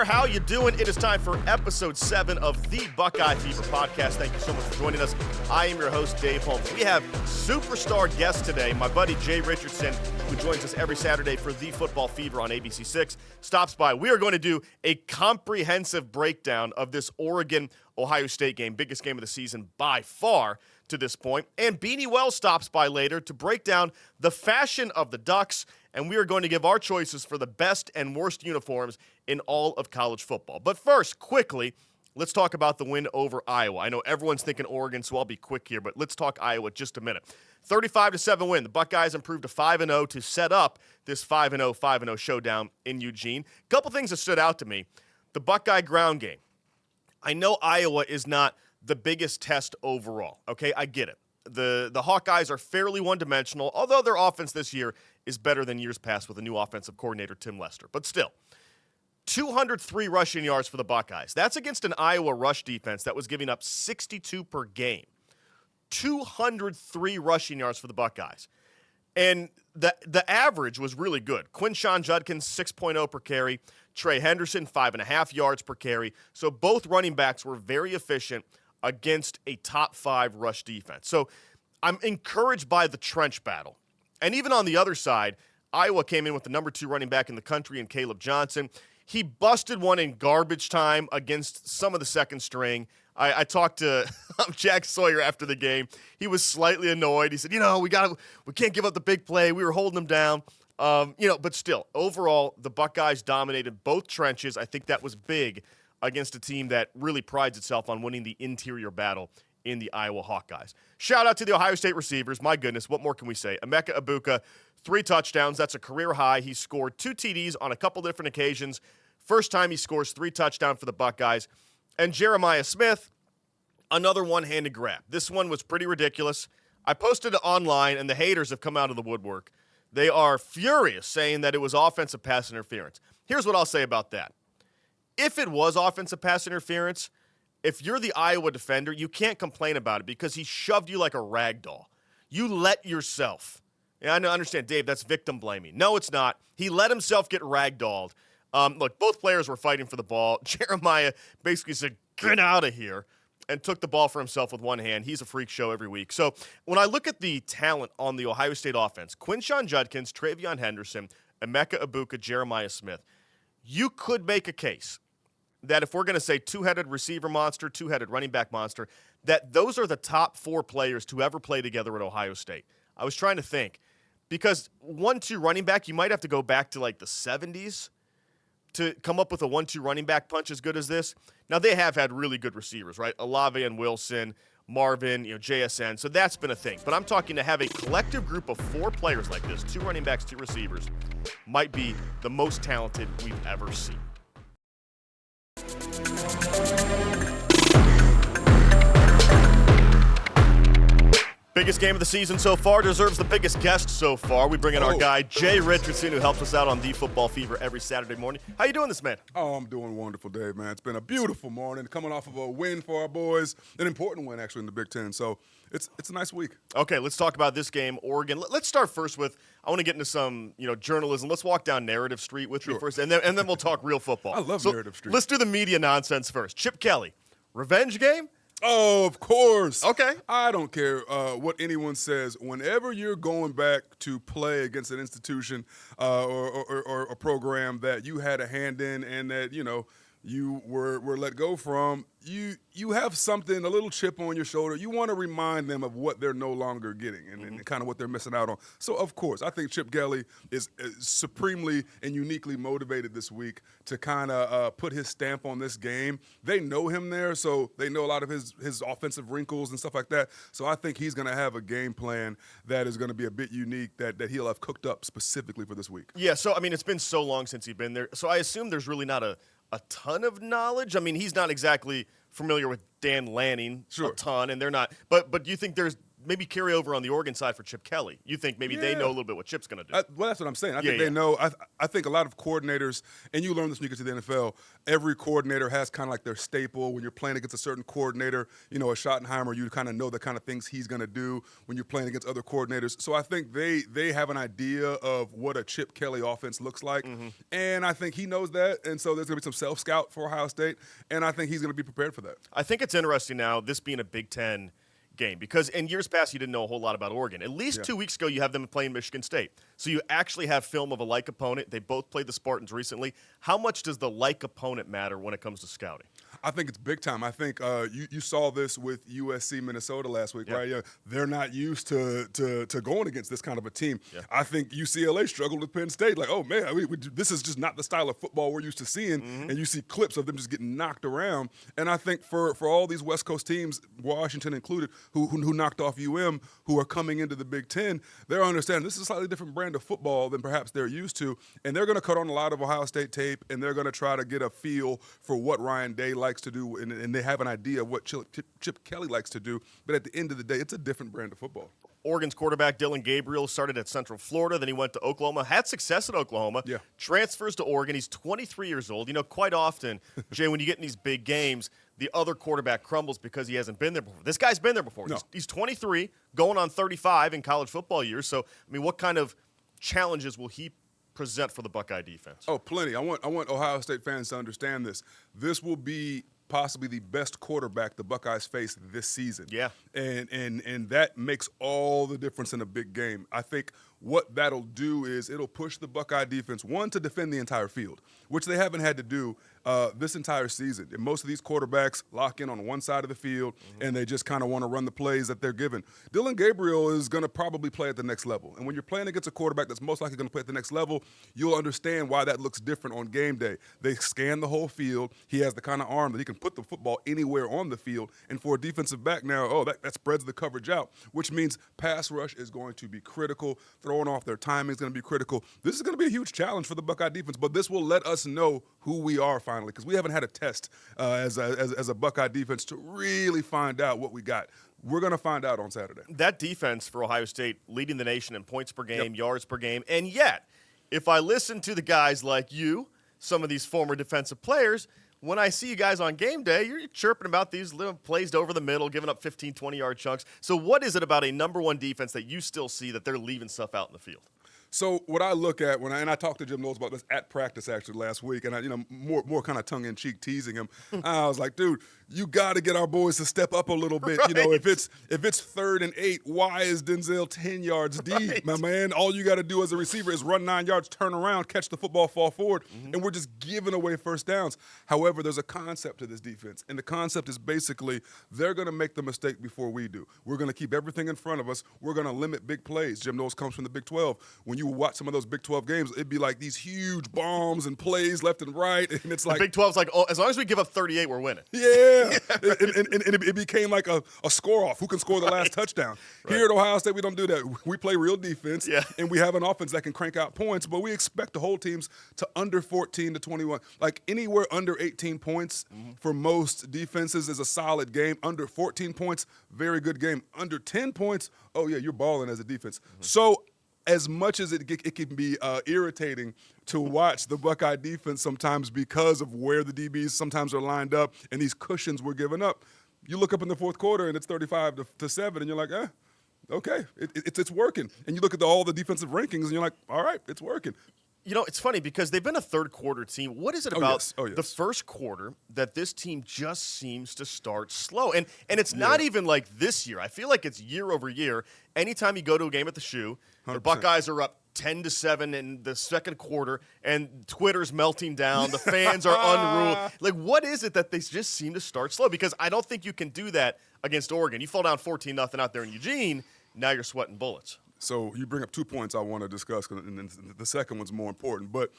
there. How you doing? It is time for episode 7 of the Buckeye Fever podcast. Thank you so much for joining us. I am your host, Dave Holmes. We have superstar guests today. My buddy Jay Richardson, who joins us every Saturday for the Football Fever on ABC6, stops by. We are going to do a comprehensive breakdown of this Oregon-Ohio State game, biggest game of the season by far to this point. And Beanie Wells stops by later to break down the fashion of the Ducks, and we are going to give our choices for the best and worst uniforms in all of college football. But first, quickly, let's talk about the win over Iowa. I know everyone's thinking Oregon, so I'll be quick here, but let's talk Iowa just a minute. 35-7 win. The Buckeyes improved to 5-0 to set up this 5-0 showdown in Eugene. A couple things that stood out to me. The Buckeye ground game. I know Iowa is not the biggest test overall, okay? I get it. The Hawkeyes are fairly one-dimensional, although their offense this year is better than years past with a new offensive coordinator, Tim Lester. But still, 203 rushing yards for the Buckeyes. That's against an Iowa rush defense that was giving up 62 per game. 203 rushing yards for the Buckeyes. And the average was really good. Quinshon Judkins, 6.0 per carry. Trey Henderson, 5.5 yards per carry. So both running backs were very efficient against a top 5 rush defense. So I'm encouraged by the trench battle. And even on the other side, Iowa came in with the number 2 running back in the country in Caleb Johnson. He busted one in garbage time against some of the second string. I talked to Jack Sawyer after the game. He was slightly annoyed. He said, we can't give up the big play. We were holding them down. But still, overall, the Buckeyes dominated both trenches. I think that was big against a team that really prides itself on winning the interior battle in the Iowa Hawkeyes. Shout out to the Ohio State receivers. My goodness, what more can we say? Emeka Egbuka, 3 touchdowns. That's a career high. He scored 2 TDs on a couple different occasions. First time he scores 3 touchdowns for the Buckeyes. And Jeremiah Smith, another one-handed grab. This one was pretty ridiculous. I posted it online, and the haters have come out of the woodwork. They are furious, saying that it was offensive pass interference. Here's what I'll say about that. If it was offensive pass interference, if you're the Iowa defender, you can't complain about it because he shoved you like a rag doll. You let yourself. And I understand, Dave, that's victim blaming. No, it's not. He let himself get ragdolled. Look, both players were fighting for the ball. Jeremiah basically said, get out of here, and took the ball for himself with one hand. He's a freak show every week. So when I look at the talent on the Ohio State offense, Quinshon Judkins, Travion Henderson, Emeka Egbuka, Jeremiah Smith, you could make a case that if we're going to say two-headed receiver monster, two-headed running back monster, that those are the top 4 players to ever play together at Ohio State. I was trying to think, because 1-2 running back, you might have to go back to like the 70s to come up with a 1-2 running back punch as good as this. Now, they have had really good receivers, right? Olave and Wilson, Marvin, JSN, so that's been a thing. But I'm talking to have a collective group of 4 players like this, 2 running backs, 2 receivers, might be the most talented we've ever seen. Biggest game of the season so far deserves the biggest guest so far. We bring in our guy, Jay Richardson, who helps us out on the Football Fever every Saturday morning. How you doing this, man? Oh, I'm doing wonderful, Dave, man. It's been a beautiful morning, coming off of a win for our boys, an important win, actually, in the Big Ten. So it's a nice week. Okay, let's talk about this game, Oregon. Let's start first with, I want to get into some, journalism. Let's walk down Narrative Street with you first, and then we'll talk real football. I love Narrative Street. Let's do the media nonsense first. Chip Kelly, revenge game? Oh, of course. Okay. I don't care what anyone says. Whenever you're going back to play against an institution or a program that you had a hand in and that, you were let go from, you have something, a little chip on your shoulder. You want to remind them of what they're no longer getting and kind of what they're missing out on. So, of course, I think Chip Kelly is supremely and uniquely motivated this week to kind of put his stamp on this game. They know him there, so they know a lot of his offensive wrinkles and stuff like that. So I think he's going to have a game plan that is going to be a bit unique that he'll have cooked up specifically for this week. Yeah, so, it's been so long since he's been there. So I assume there's really not a ton of knowledge. He's not exactly familiar with Dan Lanning a ton, and they're not. But do you think there's maybe carry over on the Oregon side for Chip Kelly? You think maybe they know a little bit what Chip's going to do? Well, that's what I'm saying. I think they know. I think a lot of coordinators, and you learn this when you get to the NFL, every coordinator has kind of like their staple. When you're playing against a certain coordinator, a Schottenheimer, you kind of know the kind of things he's going to do when you're playing against other coordinators. So I think they have an idea of what a Chip Kelly offense looks like, and I think he knows that, and so there's going to be some self-scout for Ohio State, and I think he's going to be prepared for that. I think it's interesting now, this being a Big Ten game, because in years past you didn't know a whole lot about Oregon. At least 2 weeks ago you have them playing Michigan State. So you actually have film of a like opponent. They both played the Spartans recently. How much does the like opponent matter when it comes to scouting? I think it's big time. I think you saw this with USC Minnesota last week, right? Yeah, they're not used to going against this kind of a team. Yeah. I think UCLA struggled with Penn State. Like, oh man, this is just not the style of football we're used to seeing. And you see clips of them just getting knocked around. And I think for all these West Coast teams, Washington included, who knocked off UM, who are coming into the Big Ten, they're understanding this is a slightly different brand of football than perhaps they're used to. And they're going to cut on a lot of Ohio State tape, and they're going to try to get a feel for what Ryan Day likes to do, and they have an idea of what Chip Kelly likes to do. But at the end of the day, it's a different brand of football. Oregon's quarterback Dylan Gabriel started at Central Florida, then he went to Oklahoma, had success at Oklahoma, transfers to Oregon. He's 23 years old. Quite often, Jay, when you get in these big games, the other quarterback crumbles because he hasn't been there before. This guy's been there before. No. He's 23, going on 35 in college football years. So, what kind of challenges will he present for the Buckeye defense? Oh, plenty. I want Ohio State fans to understand this. This will be possibly the best quarterback the Buckeyes face this season. Yeah. And that makes all the difference in a big game. I think what that'll do is it'll push the Buckeye defense, one, to defend the entire field, which they haven't had to do this entire season. And most of these quarterbacks lock in on one side of the field, and they just kind of want to run the plays that they're given. Dylan Gabriel is going to probably play at the next level. And when you're playing against a quarterback that's most likely going to play at the next level, you'll understand why that looks different on game day. They scan the whole field. He has the kind of arm that he can put the football anywhere on the field. And for a defensive back now, that spreads the coverage out, which means pass rush is going to be critical. Throwing off their timing is going to be critical. This is going to be a huge challenge for the Buckeye defense, but this will let us know who we are finally, because we haven't had a test as a Buckeye defense to really find out what we got. We're going to find out on Saturday. That defense for Ohio State leading the nation in points per game, yards per game, and yet, if I listen to the guys like you, some of these former defensive players, when I see you guys on game day, you're chirping about these little plays over the middle, giving up 15, 20-yard chunks. So what is it about a number one defense that you still see that they're leaving stuff out in the field? So what I look at and I talked to Jim Knowles about this at practice actually last week, and I more kind of tongue in cheek teasing him. I was like, dude, you got to get our boys to step up a little bit. Right. If it's 3rd and 8, why is Denzel 10 yards deep, my man? All you got to do as a receiver is run 9 yards, turn around, catch the football, fall forward, and we're just giving away first downs. However, there's a concept to this defense, and the concept is basically they're going to make the mistake before we do. We're going to keep everything in front of us. We're going to limit big plays. Jim Knowles comes from the Big 12. When you watch some of those Big 12 games, it'd be like these huge bombs and plays left and right, and it's like the Big 12's like, as long as we give up 38, we're winning. Yeah, and it became like a score-off. Who can score the last touchdown? Right. Here at Ohio State, we don't do that. We play real defense, and we have an offense that can crank out points, but we expect the whole teams to under 14 to 21. Like anywhere under 18 points for most defenses is a solid game. Under 14 points, very good game. Under 10 points, oh yeah, you're balling as a defense. So as much as it can be irritating to watch the Buckeye defense sometimes because of where the DBs sometimes are lined up and these cushions we're giving up, you look up in the fourth quarter and it's 35-7, and you're like, okay, it's working. And you look at all the defensive rankings and you're like, all right, it's working. It's funny because they've been a third quarter team. What is it about yes. the first quarter that this team just seems to start slow? And it's not even like this year. I feel like it's year over year. Anytime you go to a game at the Shoe, 100%. The Buckeyes are up 10-7 in the second quarter, and Twitter's melting down. The fans are unruly. Like, what is it that they just seem to start slow? Because I don't think you can do that against Oregon. You fall down 14-0 out there in Eugene, now you're sweating bullets. So you bring up 2 points I want to discuss, and then the second one's more important. But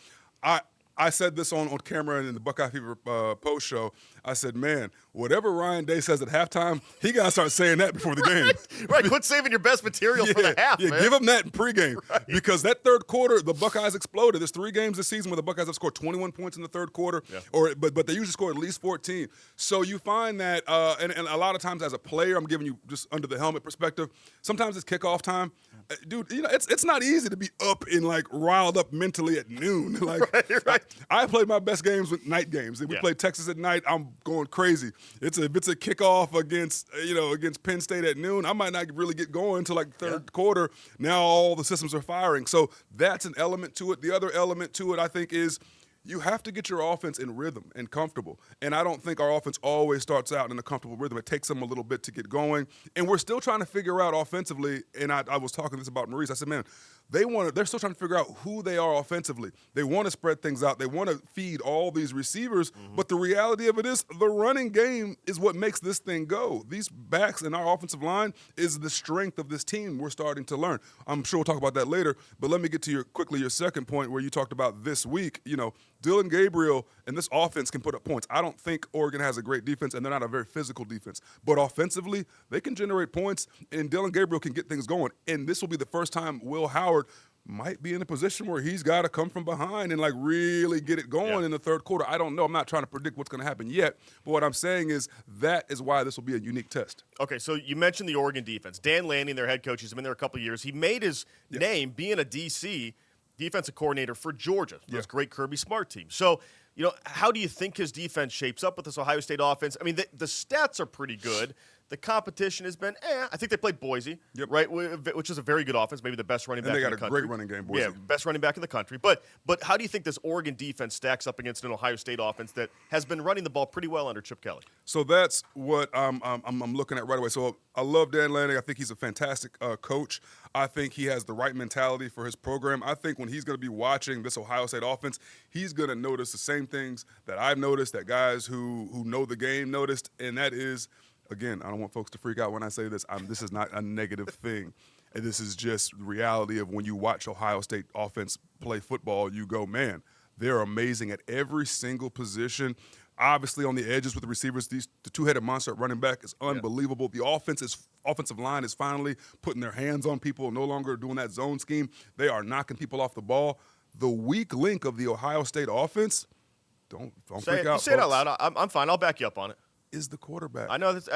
I said this on camera and in the Buckeye Fever post show. I said, man, whatever Ryan Day says at halftime, he got to start saying that before the game. Right, quit saving your best material for the half, man. Give him that in pregame. Right. Because that third quarter, the Buckeyes exploded. There's 3 games this season where the Buckeyes have scored 21 points in the third quarter, but they usually score at least 14. So you find that, and a lot of times as a player, I'm giving you just under the helmet perspective, sometimes it's kickoff time. Dude, it's not easy to be up and like riled up mentally at noon. Like right. I played my best games with night games. If we play Texas at night, I'm going crazy. If it's a kickoff against Penn State at noon, I might not really get going until like third quarter. Now all the systems are firing. So that's an element to it. The other element to it, I think, is you have to get your offense in rhythm and comfortable. And I don't think our offense always starts out in a comfortable rhythm. It takes them a little bit to get going. And we're still trying to figure out offensively, and I was talking this about Maurice. I said, man, they're still trying to figure out who they are offensively. They want to spread things out. They want to feed all these receivers. But the reality of it is the running game is what makes this thing go. These backs in our offensive line is the strength of this team we're starting to learn. I'm sure we'll talk about that later. But let me get to your second point where you talked about this week. Dylan Gabriel and this offense can put up points. I don't think Oregon has a great defense, and they're not a very physical defense. But offensively, they can generate points, and Dylan Gabriel can get things going. And this will be the first time Will Howard might be in a position where he's got to come from behind and, like, really get it going in the third quarter. I don't know. I'm not trying to predict what's going to happen yet. But what I'm saying is that is why this will be a unique test. Okay, so you mentioned the Oregon defense. Dan Lanning, their head coach, he's been there a couple of years. He made his name being a DC, defensive coordinator for Georgia, this great Kirby Smart team. So, how do you think his defense shapes up with this Ohio State offense? I mean, the stats are pretty good. The competition has been, I think they played Boise, right, which is a very good offense, maybe the best running back in the country. And they got a great running game, Boise. Yeah, best running back in the country. But how do you think this Oregon defense stacks up against an Ohio State offense that has been running the ball pretty well under Chip Kelly? So that's what I'm looking at right away. So I love Dan Lanning. I think he's a fantastic coach. I think he has the right mentality for his program. I think when he's going to be watching this Ohio State offense, he's going to notice the same things that I've noticed, that guys who know the game noticed, and that is, again, I don't want folks to freak out when I say this. This is not a negative thing. And this is just the reality of when you watch Ohio State offense play football, you go, man, they're amazing at every single position. Obviously, on the edges with the receivers, the two-headed monster at running back is unbelievable. The offensive line is finally putting their hands on people, no longer doing that zone scheme. They are knocking people off the ball. The weak link of the Ohio State offense, don't freak out. Say it out loud. I'm fine. I'll back you up on it. Is the quarterback. I know this.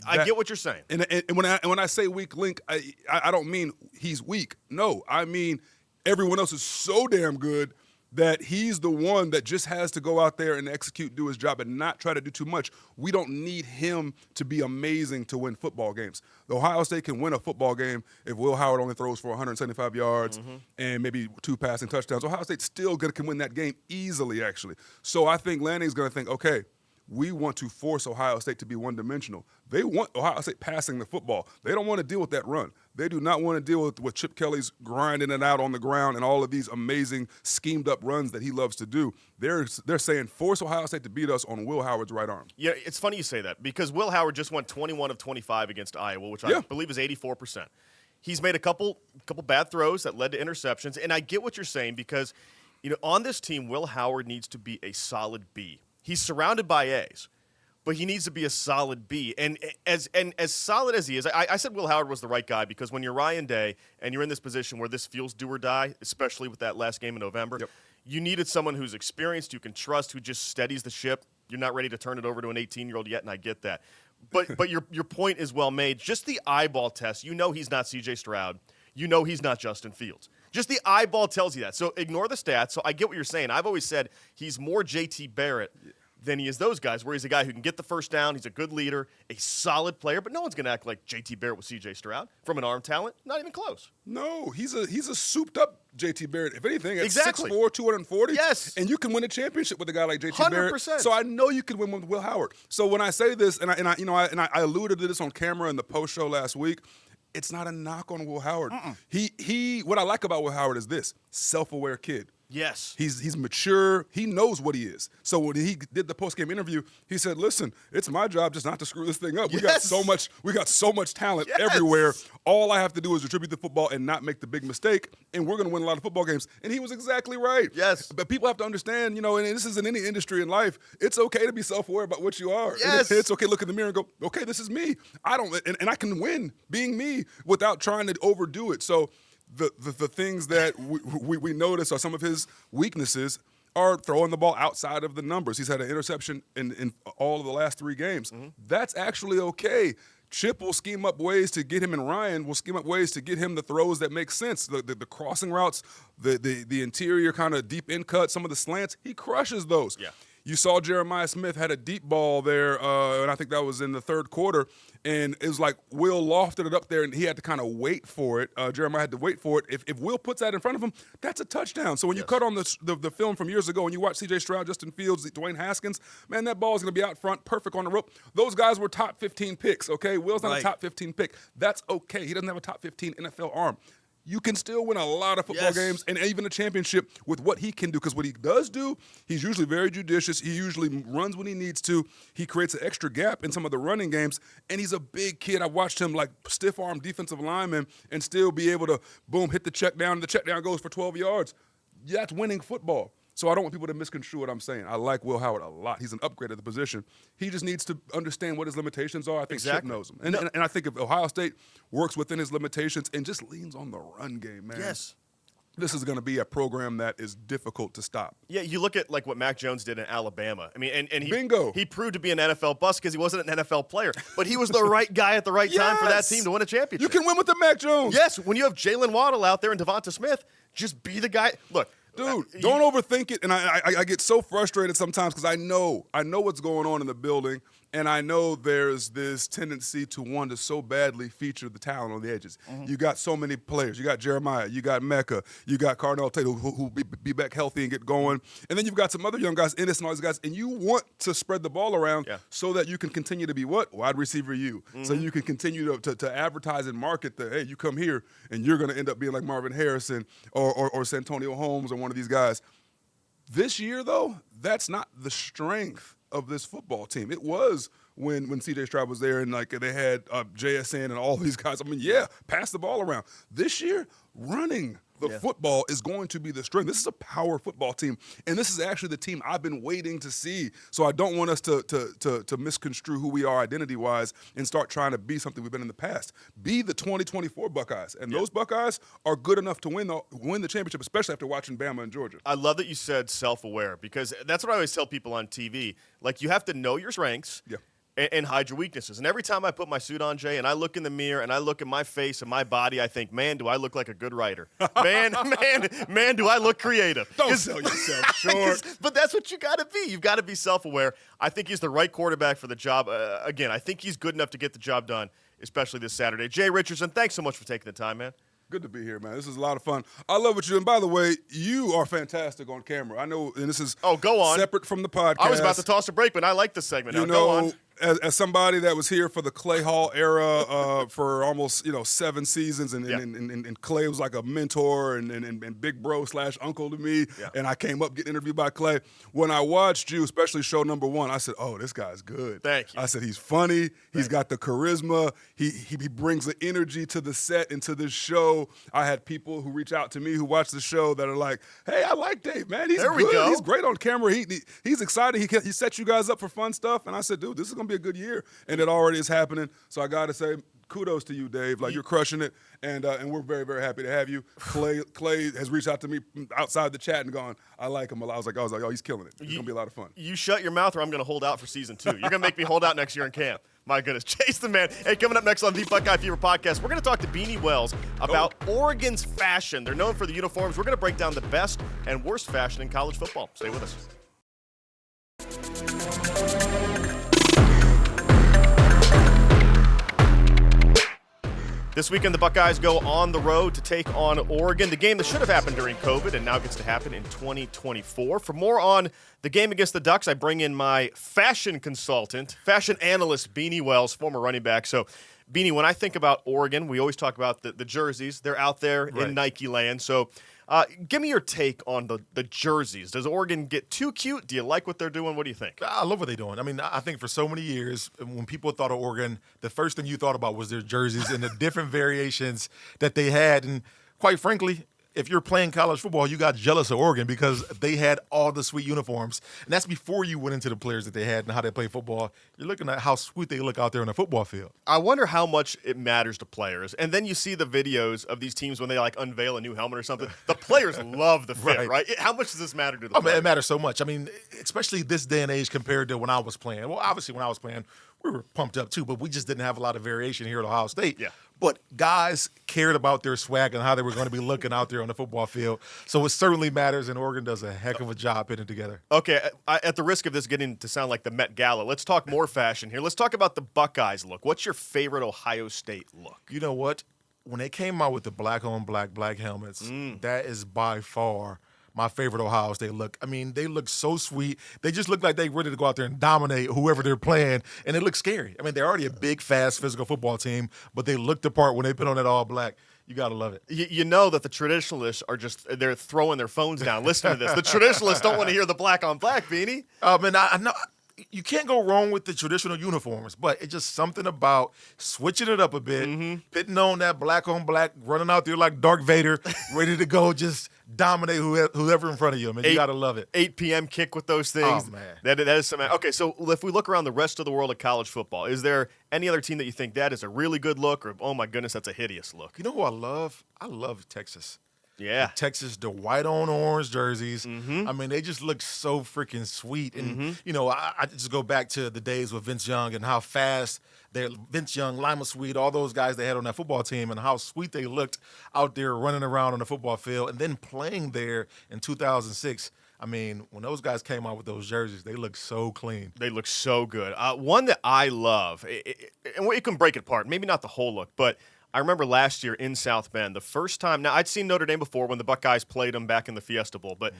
I get what you're saying. And when I say weak link, I don't mean he's weak. No, I mean everyone else is so damn good that he's the one that just has to go out there and execute, do his job, and not try to do too much. We don't need him to be amazing to win football games. The Ohio State can win a football game if Will Howard only throws for 175 yards and maybe 2 passing touchdowns. Ohio State still can win that game easily, actually. So I think Lanning's going to think, okay, we want to force Ohio State to be one-dimensional. They want Ohio State passing the football. They don't want to deal with that run. They do not want to deal with Chip Kelly's grinding it out on the ground and all of these amazing schemed-up runs that he loves to do. They're saying force Ohio State to beat us on Will Howard's right arm. Yeah, it's funny you say that because Will Howard just went 21 of 25 against Iowa, which I believe is 84%. He's made a couple bad throws that led to interceptions, and I get what you're saying because, on this team, Will Howard needs to be a solid B. He's surrounded by A's, but he needs to be a solid B. And as solid as he is, I said Will Howard was the right guy because when you're Ryan Day and you're in this position where this feels do or die, especially with that last game in November, you needed someone who's experienced, you can trust, who just steadies the ship. You're not ready to turn it over to an 18-year-old yet, and I get that. But your point is well made. Just the eyeball test, he's not C.J. Stroud. He's not Justin Fields. Just the eyeball tells you that. So ignore the stats. So I get what you're saying. I've always said he's more J.T. Barrett than he is those guys, where he's a guy who can get the first down. He's a good leader, a solid player, but no one's going to act like J.T. Barrett with C.J. Stroud from an arm talent. Not even close. No, he's a souped-up J.T. Barrett. If anything, at exactly. 6'4", 240. Yes. And you can win a championship with a guy like J.T. 100%. Barrett. So I know you can win with Will Howard. So when I say this, and I alluded to this on camera in the post show last week, it's not a knock on Will Howard. He what I like about Will Howard is this: self-aware kid. Yes. He's mature. He knows what he is. So when he did the post-game interview, he said, "Listen, it's my job just not to screw this thing up. We got so much talent everywhere. All I have to do is distribute the football and not make the big mistake, and we're going to win a lot of football games." And he was exactly right. Yes. But people have to understand, and this is in any industry in life, it's okay to be self-aware about what you are. Yes. It's okay to look in the mirror and go, "Okay, this is me. And I can win being me without trying to overdo it." So the things that we notice are some of his weaknesses are throwing the ball outside of the numbers. He's had an interception in all of the last 3 games. Mm-hmm. That's actually okay. Chip will scheme up ways to get him, and Ryan will scheme up ways to get him the throws that make sense. The crossing routes, the interior kind of deep in cut, some of the slants, he crushes those. Yeah. You saw Jeremiah Smith had a deep ball there, and I think that was in the 3rd quarter, and it was like Will lofted it up there, and he had to kind of wait for it. Jeremiah had to wait for it. If Will puts that in front of him, that's a touchdown. So when you cut on the film from years ago and you watch C.J. Stroud, Justin Fields, Dwayne Haskins, man, that ball is going to be out front, perfect on the rope. Those guys were top 15 picks, okay? Will's not a top 15 pick. That's okay. He doesn't have a top 15 NFL arm. You can still win a lot of football games and even a championship with what he can do. Because what he does do, he's usually very judicious. He usually runs when he needs to. He creates an extra gap in some of the running games. And he's a big kid. I watched him like stiff-arm defensive lineman and still be able to, boom, hit the check down. And the check down goes for 12 yards. That's winning football. So I don't want people to misconstrue what I'm saying. I like Will Howard a lot. He's an upgrade at the position. He just needs to understand what his limitations are. I think Chip knows them. And I think if Ohio State works within his limitations and just leans on the run game, man. Yes. This is going to be a program that is difficult to stop. Yeah, you look at like what Mac Jones did in Alabama. I mean, and he proved to be an NFL bust because he wasn't an NFL player, but he was the right guy at the right time for that team to win a championship. You can win with the Mac Jones. Yes, when you have Jalen Waddle out there and Devonta Smith, just be the guy. Look. Dude, don't overthink it. And I get so frustrated sometimes because I know what's going on in the building, and I know there's this tendency to want to so badly feature the talent on the edges. Mm-hmm. You got so many players. You got Jeremiah. You got Mecca. You got Cardell Tate who'll be back healthy and get going. And then you've got some other young guys, Ennis and all these guys, and you want to spread the ball around so that you can continue to be what? Wide receiver you. Mm-hmm. So you can continue to advertise and market that, hey, you come here and you're going to end up being like Marvin Harrison or Santonio Holmes or one of these guys. This year, though, that's not the strength of this football team. It was when C.J. Stroud was there and like they had JSN and all these guys. I mean, pass the ball around. This year, running the football is going to be the strength. This is a power football team, and this is actually the team I've been waiting to see. So I don't want us to misconstrue who we are identity-wise and start trying to be something we've been in the past. Be the 2024 Buckeyes, and those Buckeyes are good enough to win the championship, especially after watching Bama and Georgia. I love that you said self-aware because that's what I always tell people on TV. Like, you have to know your strengths. Yeah. And hide your weaknesses. And every time I put my suit on, Jay, and I look in the mirror and I look at my face and my body, I think, man, do I look like a good writer? Man, do I look creative? Don't sell yourself short. But that's what you got to be. You've got to be self-aware. I think he's the right quarterback for the job. Again, I think he's good enough to get the job done, especially this Saturday. Jay Richardson, thanks so much for taking the time, man. Good to be here, man. This is a lot of fun. I love what you do. And by the way, you are fantastic on camera. I know, and this is go on. Separate from the podcast. I was about to toss a break, but I like this segment. Now, go on. As somebody that was here for the Clay Hall era for almost 7 seasons, and Clay was like a mentor and big bro / uncle to me, and I came up getting interviewed by Clay. When I watched you, especially show number 1, I said, "Oh, this guy's good." Thank you. I said he's funny. He's got the charisma. He brings the energy to the set and to this show. I had people who reach out to me who watch the show that are like, "Hey, I like Dave, man. He's there good. We go. He's great on camera. He's excited. He sets you guys up for fun stuff." And I said, "Dude, this is gonna be a good year," and it already is happening. So I got to say, kudos to you, Dave. Like, you're crushing it, and we're very, very happy to have you. Clay has reached out to me outside the chat and gone, "I like him." I was like, "Oh, he's killing it. It's gonna be a lot of fun." You shut your mouth, or I'm gonna hold out for season 2. You're gonna make me hold out next year in camp. My goodness, Chase the man. Hey, coming up next on the Buckeye Fever podcast, we're going to talk to Beanie Wells about Oregon's fashion. They're known for the uniforms. We're going to break down the best and worst fashion in college football. Stay with us. This weekend, the Buckeyes go on the road to take on Oregon, the game that should have happened during COVID and now gets to happen in 2024. For more on the game against the Ducks, I bring in my fashion consultant, fashion analyst, Beanie Wells, former running back. So, Beanie, when I think about Oregon, we always talk about the jerseys. They're out there in Nike land. So Give me your take on the jerseys. Does Oregon get too cute? Do you like what they're doing? What do you think? I love what they're doing. I mean, I think for so many years, when people thought of Oregon, the first thing you thought about was their jerseys and the different variations that they had. And quite frankly, if you're playing college football, you got jealous of Oregon because they had all the sweet uniforms. And that's before you went into the players that they had and how they play football. You're looking at how sweet they look out there on the football field. I wonder how much it matters to players. And then you see the videos of these teams when they like unveil a new helmet or something. The players love the fit, right? How much does this matter to the players? It matters so much. I mean, especially this day and age compared to when I was playing. Well, obviously when I was playing, we were pumped up too, but we just didn't have a lot of variation here at Ohio State. Yeah. But guys cared about their swag and how they were going to be looking out there on the football field. So it certainly matters, and Oregon does a heck of a job putting it together. Okay, at the risk of this getting to sound like the Met Gala, let's talk more fashion here. Let's talk about the Buckeyes look. What's your favorite Ohio State look? You know what? When they came out with the black on black helmets, that is by far my favorite Ohio State look. I mean, they look so sweet. They just look like they're ready to go out there and dominate whoever they're playing, and it looks scary. I mean, they're already a big, fast, physical football team, but they look the part when they put on that all black. You got to love it. You know that the traditionalists are they're throwing their phones down. Listen to this. The traditionalists don't want to hear the black on black, Beanie. Man, I know. You can't go wrong with the traditional uniforms, but it's just something about switching it up a bit, putting on that black on black, running out there like Darth Vader, ready to go, just dominate whoever in front of you. I mean, you got to love it. 8 p.m. kick with those things. Oh, man. That is something. Okay, so if we look around the rest of the world of college football, is there any other team that you think that is a really good look, or, oh, my goodness, that's a hideous look? You know who I love? I love Texas. Yeah. Texas, the white on orange jerseys. I mean, they just look so freaking sweet. And, you know, I just go back to the days with Vince Young and how fast Vince Young, Lima Sweet, all those guys they had on that football team and how sweet they looked out there running around on the football field and then playing there in 2006. I mean, when those guys came out with those jerseys, they look so clean. They look so good. One that I love, and we can break it apart, maybe not the whole look, but I remember last year in South Bend, the first time. Now, I'd seen Notre Dame before when the Buckeyes played them back in the Fiesta Bowl, but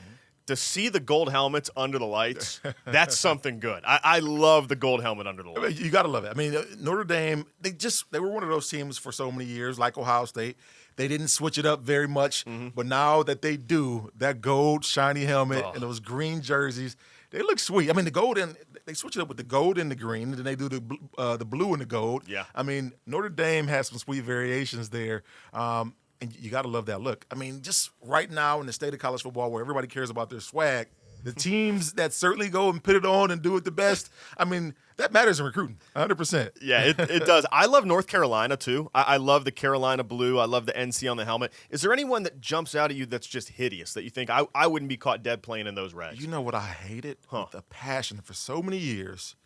to see the gold helmets under the lights, that's something good. I love the gold helmet under the lights. I mean, you got to love it. I mean, Notre Dame, they were one of those teams for so many years, like Ohio State. They didn't switch it up very much, but now that they do, that gold shiny helmet and those green jerseys, they look sweet. I mean, the gold they switch it up with the gold and the green, and then they do the blue and the gold. Yeah. I mean, Notre Dame has some sweet variations there, and you got to love that look. I mean, just right now in the state of college football where everybody cares about their swag, the teams that certainly go and put it on and do it the best, I mean, that matters in recruiting, 100%. Yeah, it does. I love North Carolina, too. I love the Carolina blue. I love the NC on the helmet. Is there anyone that jumps out at you that's just hideous, that you think, I wouldn't be caught dead playing in those rags? You know what I hated? With a passion for so many years.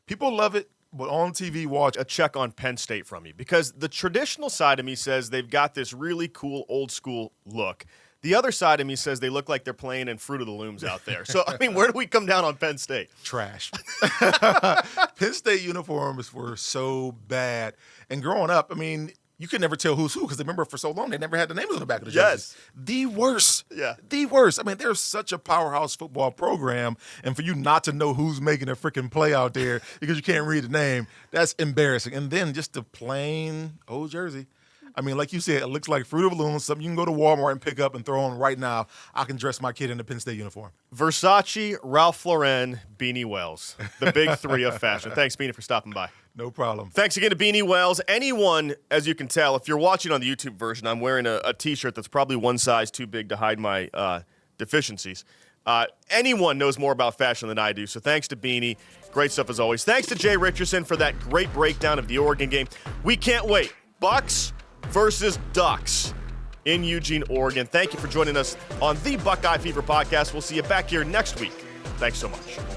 People love it, but on TV, watch a check on Penn State from you. Because the traditional side of me says they've got this really cool old-school look. The other side of me says they look like they're playing in Fruit of the Looms out there. So, I mean, where do we come down on Penn State? Trash. Penn State uniforms were so bad. And growing up, I mean, you could never tell who's who because remember for so long they never had the names on the back of the jerseys. Yes. The worst. Yeah. The worst. I mean, they're such a powerhouse football program, and for you not to know who's making a freaking play out there because you can't read the name, that's embarrassing. And then just the plain old jersey. I mean, like you said, it looks like Fruit of the Loom, something you can go to Walmart and pick up and throw on right now. I can dress my kid in a Penn State uniform. Versace, Ralph Lauren, Beanie Wells, the big three of fashion. Thanks, Beanie, for stopping by. No problem. Thanks again to Beanie Wells. Anyone, as you can tell, if you're watching on the YouTube version, I'm wearing a T-shirt that's probably one size too big to hide my deficiencies. Anyone knows more about fashion than I do, so thanks to Beanie. Great stuff as always. Thanks to Jay Richardson for that great breakdown of the Oregon game. We can't wait. Bucks versus Ducks in Eugene, Oregon. Thank you for joining us on the Buckeye Fever podcast. We'll see you back here next week. Thanks so much.